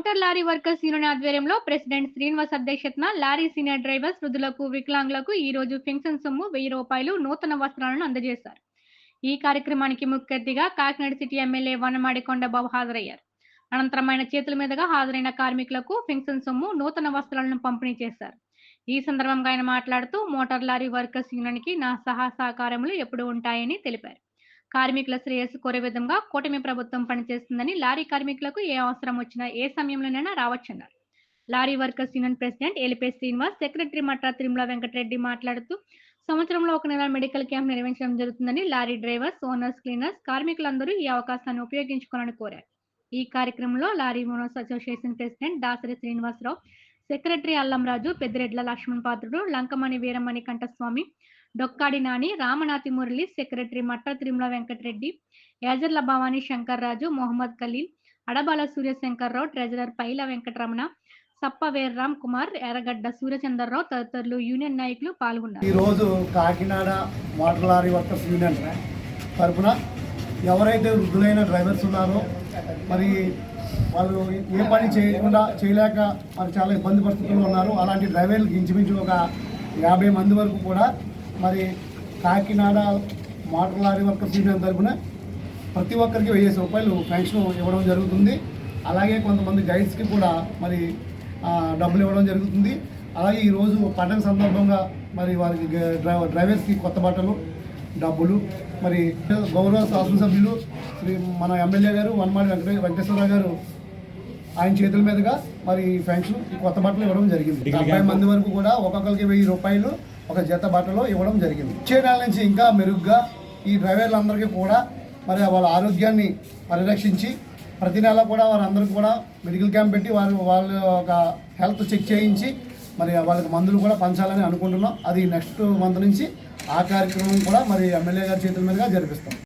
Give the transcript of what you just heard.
Motor lorry workers union ఆధ్వర్యంలో president Srinivas అధ్యక్షతన lorry senior drivers వృద్ధులకు వికలాంగులకు ఈ రోజు పెన్షన్ సొమ్ము ₹1000 నూతన వస్త్రాలను అందజేశారు. ఈ కార్యక్రమానికి ముఖ్య అతిథిగా కాకినాడ సిటీ ఎమ్మెల్యే వనమాడి కొండబాబు హాజరయ్యారు. అనంతరం ఆయన చేతుల మీదుగా హాజరైన కార్మికులకు పెన్షన్ సొమ్ము నూతన వస్త్రాలను పంపిణీ చేశారు. ఈ సందర్భంగా ఆయన మాట్లాడుతూ మోటార్ లారీ వర్కర్స్ యూనియన్‌కి నా సహకారములు ఎప్పుడూ ఉంటాయని తెలిపారు. కార్మికుల శ్రేయస్సు కోరే విధంగా కూటమి ప్రభుత్వం పనిచేస్తుందని, లారీ కార్మికులకు ఏ అవసరం వచ్చినా ఏ సమయంలోనైనా రావచ్చన్నారు. Lorry workers union president Elipe Srinivas, secretary Matra Tirumala Venkatareddy మాట్లాడుతూ సంవత్సరంలో ఒక నెల మెడికల్ క్యాంప్ నిర్వహించడం జరుగుతుందని, లారీ డ్రైవర్స్, ఓనర్స్, క్లీనర్స్, కార్మికులందరూ ఈ అవకాశాన్ని ఉపయోగించుకోవాలని కోరారు. ఈ కార్యక్రమంలో lorry owners association president Dasari Srinivasarao, secretary Allamraju, Peddiredla Lakshman Patrudu, Lankamani Veeramani Kanthaswamy, Dokkadi Nani, Ramanathi Murali, secretary Matra Tirumala Venkatareddy, Yajarla Bhavani Shankarraju, Mohammad Khalil, Adabala Suryashankarrao, treasurer Paila Venkataramana, Sappa Veerram Kumar, Erragadda Suryachandrarao తదితరులు యూనియన్ నాయకులు పాల్గొన్నారు. ఈరోజు Kakinada motor lorry workers union తరఫున ఎవరైతే వృద్ధులైన డ్రైవర్స్ ఉన్నారో మరి వాళ్ళు ఏ పని చేయలేక మరి చాలా ఇబ్బంది పరిస్థితుల్లో ఉన్నారు. అలాంటి డ్రైవర్లకు ఇంచుమించు ఒక 50 మంది వరకు కూడా మరి Kakinada motor lorry workers union తరఫున ప్రతి ఒక్కరికి ₹1000 పెన్షన్ ఇవ్వడం జరుగుతుంది. అలాగే కొంతమంది గైడ్స్కి కూడా మరి డబ్బులు ఇవ్వడం జరుగుతుంది. అలాగే ఈరోజు పండగ సందర్భంగా మరి వారికి డ్రైవర్స్కి కొత్త బట్టలు, డబ్బులు మరి గౌరవ శాసనసభ్యులు మన ఎమ్మెల్యే గారు వనమాడి వెంకటేశ్వరరావు గారు ఆయన చేతుల మీదుగా మరి పెన్షన్ కొత్త బట్టలు ఇవ్వడం జరిగింది. 70 మంది వరకు కూడా ఒక్కొక్కరికి ₹1000 ఒక జత బట్టలు ఇవ్వడం జరిగింది. వచ్చే నెల నుంచి ఇంకా మెరుగ్గా ఈ డ్రైవర్లందరికీ కూడా మరి వాళ్ళ ఆరోగ్యాన్ని పరిరక్షించి ప్రతి నెల కూడా వారందరికీ కూడా మెడికల్ క్యాంప్ పెట్టి వాళ్ళ ఒక హెల్త్ చెక్ చేయించి మరి వాళ్ళకి మందులు కూడా పంచాలని అనుకుంటున్నాం. అది నెక్స్ట్ మంత్ నుంచి ఆ కార్యక్రమం కూడా మరి ఎమ్మెల్యే గారి చేతుల మీదుగా జరిపిస్తాం.